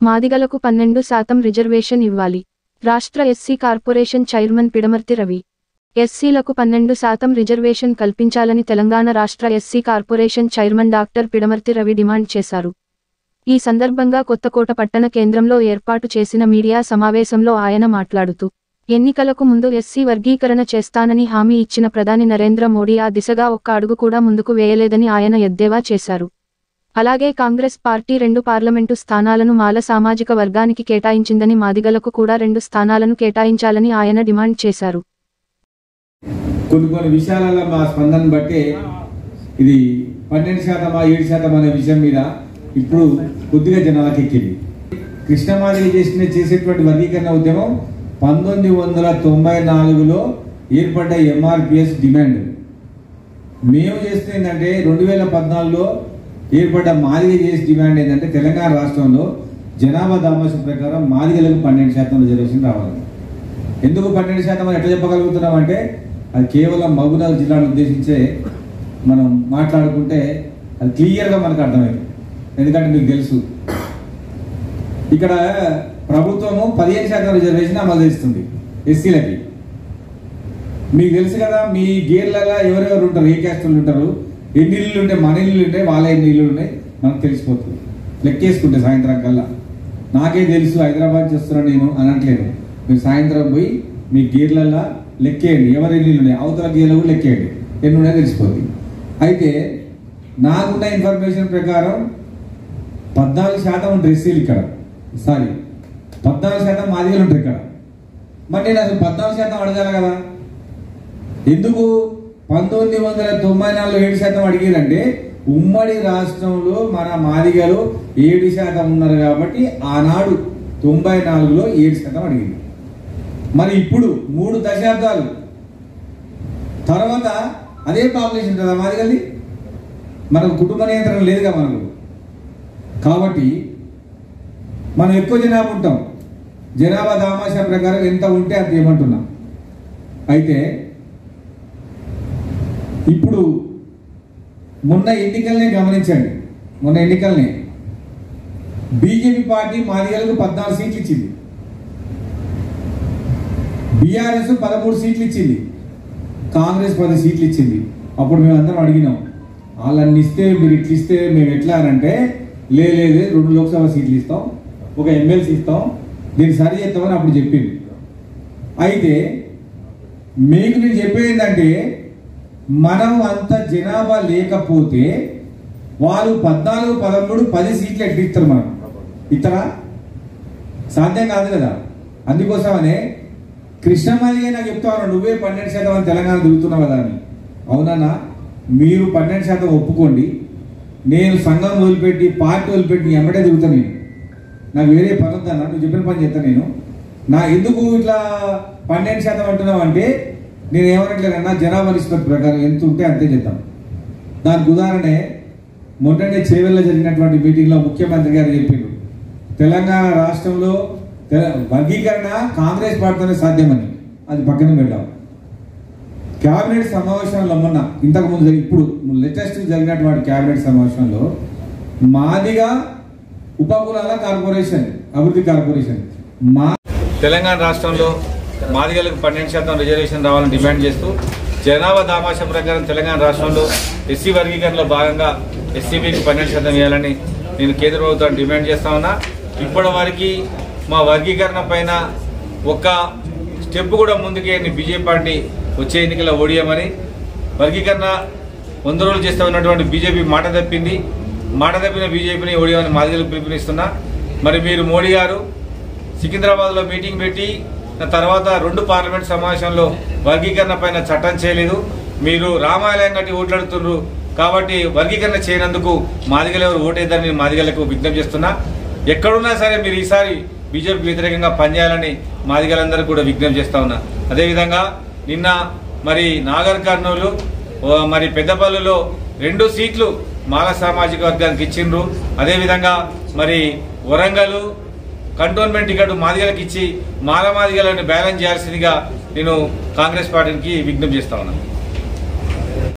మాదిగలకు 12% రిజర్వేషన్ ఇవ్వాలి. రాష్ట్ర SC corporation chairman Pidamarthi Ravi. ఎస్సీలకు 12% రిజర్వేషన్ కల్పించాలని తెలంగాణ రాష్ట్ర SC corporation chairman doctor Pidamarthi Ravi demand చేశారు. ఈ సందర్భంగా కొత్తకోట పట్టణ కేంద్రంలో ఏర్పాటు చేసిన మీడియా సమావేశంలో ఆయన మాట్లాడుతూ, ఎన్నికలకు ముందు ఎస్సీ వర్గీకరణ చేస్తానని హామీ ఇచ్చిన ప్రధాని నరేంద్ర మోడీ ఆ దిశగా ఒక్క అడుగు కూడా ముందుకు వేయలేదని ఆయన ఎద్దేవా చేశారు. అలాగే కాంగ్రెస్ పార్టీ 2 పార్లమెంటు స్థానాలను మాల సామాజిక వర్గానికి కేటాయించిందని మాదిగలకు కూడా 2 స్థానాలను కేటాయించాలని ఆయన డిమాండ్ చేశారు. కొన్ని విషయాలలో మా స్పందన బట్టి ఇది 12% 7% అనే విషయం మీద ఇప్పుడు కొద్దిగా జనాలకు ఎక్కింది. కృష్ణమాదిగ చేసేటువంటి వర్గీకరణ ఉద్యమం 1994లో ఏర్పడ్డ ఎంఆర్పిఎస్ డిమాండ్. మేము చేస్తుంది ఏంటంటే 2014లో ఏర్పడ్డ మాదిగ చేసే డిమాండ్ ఏంటంటే తెలంగాణ రాష్ట్రంలో జనాభా దామాషం ప్రకారం మాదిగలకు 12% రిజర్వేషన్ రావాలి. ఎందుకు 12% అని ఎట్లా చెప్పగలుగుతున్నాం అంటే అది కేవలం మహబూబ్నగర్ జిల్లాను ఉద్దేశించే మనం మాట్లాడుకుంటే అది క్లియర్గా మనకు అర్థమైంది. ఎందుకంటే మీకు తెలుసు ఇక్కడ ప్రభుత్వము 15% రిజర్వేషన్ అమలు చేస్తుంది ఎస్సీలకి. మీకు తెలుసు కదా, మీ గేర్లలో ఎవరెవరు ఉంటారు, ఏ క్యాస్టులు ఉంటారు, ఎన్ని ఇళ్ళు ఉంటాయి, మన ఇళ్ళు ఉంటాయి, వాళ్ళ ఎన్ని ఇళ్ళు ఉన్నాయి మనకు తెలిసిపోతుంది. లెక్కేసుకుంటే సాయంత్రం కల్లా నాకే తెలుసు హైదరాబాద్ చేస్తున్నాను నేను అనట్లేదు. మీరు సాయంత్రం పోయి మీ గేర్లలో లెక్కేయండి, ఎవరి ఇళ్ళు ఉన్నాయి, అవతల గేర్లు కూడా లెక్కేయండి, ఎన్ని ఉన్నాయో తెలిసిపోతుంది. అయితే నాకున్న ఇన్ఫర్మేషన్ ప్రకారం 14% ఉంటారు ఎస్సీలు ఇక్కడ, 14% మాదిగలు ఉంటారు ఇక్కడ. మరి నేను అసలు 14% అడగాలి కదా. ఎందుకు 1994లో 7% అడిగారంటే ఉమ్మడి రాష్ట్రంలో మన మాదిగలు 7% ఉన్నారు కాబట్టి ఆనాడు 94లో 7% అడిగింది. మరి ఇప్పుడు 3 దశాబ్దాలు తర్వాత అదే పాపులేషన్ కదా మాదిగల్ది. మనకు కుటుంబ నియంత్రణ లేదుగా మనకు. కాబట్టి మనం ఎక్కువ జనాభా ఉంటాం, జనాభా దామాషా ప్రకారం ఎంత ఉంటే అంత ఏమంటున్నాం. అయితే ఇప్పుడు మొన్న ఎన్నికల్ని గమనించండి. మొన్న ఎన్నికల్ని బీజేపీ పార్టీ మాదిగలకు 14 సీట్లు ఇచ్చింది, బీఆర్ఎస్ 13 సీట్లు ఇచ్చింది, కాంగ్రెస్ 10 సీట్లు ఇచ్చింది. అప్పుడు మేము అందరం అడిగినాం, వాళ్ళని ఇస్తే మీరు ఇట్లా ఇస్తే మేము ఎట్లా అనంటే లేదు 2 లోక్సభ సీట్లు ఇస్తాం, ఒక ఎమ్మెల్సీ ఇస్తాం, దీన్ని సరి చేస్తామని అప్పుడు చెప్పింది. అయితే మీకు నేను చెప్పేది ఏంటంటే మనం అంత జనాభా లేకపోతే వాళ్ళు 14, 13, 10 సీట్లు ఎట్లా ఇస్తారు? మనం ఇతరా సాధ్యం కాదు కదా. అందుకోసమనే కృష్ణమాదిగే నాకు చెప్తాను, నువ్వే 12% అని తెలంగాణ దిగుతున్నావు కదా అని. అవునన్నా, మీరు 12% ఒప్పుకోండి, నేను సంఘం వదిలిపెట్టి పార్టీ వదిలిపెట్టి ఎమ్మటే దిగుతాను. నేను నాకు వేరే పని వద్దన్నా, నువ్వు చెప్పిన పని చేస్తాను. నేను నా ఎందుకు ఇట్లా 12% అంటున్నావు అంటే నేను ఏమనట్లేదన్నా, జనాభా నిష్పత్తి ప్రకారం ఎంత ఉంటే అంతే చేద్దాం. దానికి ఉదాహరణే మొన్ననే చేవెళ్ళలో జరిగినటువంటి మీటింగ్లో ముఖ్యమంత్రి గారు చెప్పారు, తెలంగాణ రాష్ట్రంలో వర్గీకరణ కాంగ్రెస్ పార్టీతోనే సాధ్యమని. అది పక్కన పెట్టాం. క్యాబినెట్ సమావేశంలో మొన్న ఇంతకుముందు ఇప్పుడు లేటెస్ట్ జరిగినటువంటి క్యాబినెట్ సమావేశంలో మాదిగా ఉపకులాల కార్పొరేషన్ అభివృద్ధి కార్పొరేషన్ తెలంగాణ రాష్ట్రంలో మాదిగలకు 12% రిజర్వేషన్ రావాలని డిమాండ్ చేస్తూ జనాభా దామాషం ప్రకారం తెలంగాణ రాష్ట్రంలో ఎస్సీ వర్గీకరణలో భాగంగా ఎస్సీబీకి 12% ఇవ్వాలని నేను కేంద్ర ప్రభుత్వాన్ని డిమాండ్ చేస్తా ఉన్నా. ఇప్పటి వరకు మా వర్గీకరణ పైన ఒక్క స్టెప్ కూడా ముందుకే బీజేపీ పార్టీ వచ్చే ఎన్నికల్లో ఓడియమని, వర్గీకరణ 100 రోజులు చేస్తూ ఉన్నటువంటి బీజేపీ మాట తప్పిన బీజేపీని ఓడియమని మాదిగలకు పిలుపునిస్తున్నా. మరి మీరు మోడీ గారు సికింద్రాబాద్లో మీటింగ్ పెట్టి తర్వాత 2 పార్లమెంట్ సమావేశంలో వర్గీకరణ పైన చట్టం చేయలేదు. మీరు రామాలయం కట్టి ఓట్లాడుతున్నారు కాబట్టి వర్గీకరణ చేయనందుకు మాదిగలు ఎవరు ఓటేద్దని నేను మాదిగలకు విజ్ఞప్తి చేస్తున్నా. ఎక్కడున్నా సరే మీరు ఈసారి బీజేపీకి వ్యతిరేకంగా పనిచేయాలని మాదిగలందరూ కూడా విజ్ఞప్తి చేస్తా ఉన్నా. అదేవిధంగా నిన్న మరి నాగర్ కర్నూలు మరి పెద్దపల్లిలో 2 సీట్లు మాల సామాజిక వర్గానికి ఇచ్చిండ్రు. అదేవిధంగా మరి వరంగల్ కంటోన్మెంట్ టికెట్ మాదిగలకు ఇచ్చి మాదిగలను బ్యాలెన్స్ చేయాల్సిందిగా నేను కాంగ్రెస్ పార్టీకి విజ్ఞప్తి చేస్తా ఉన్నా.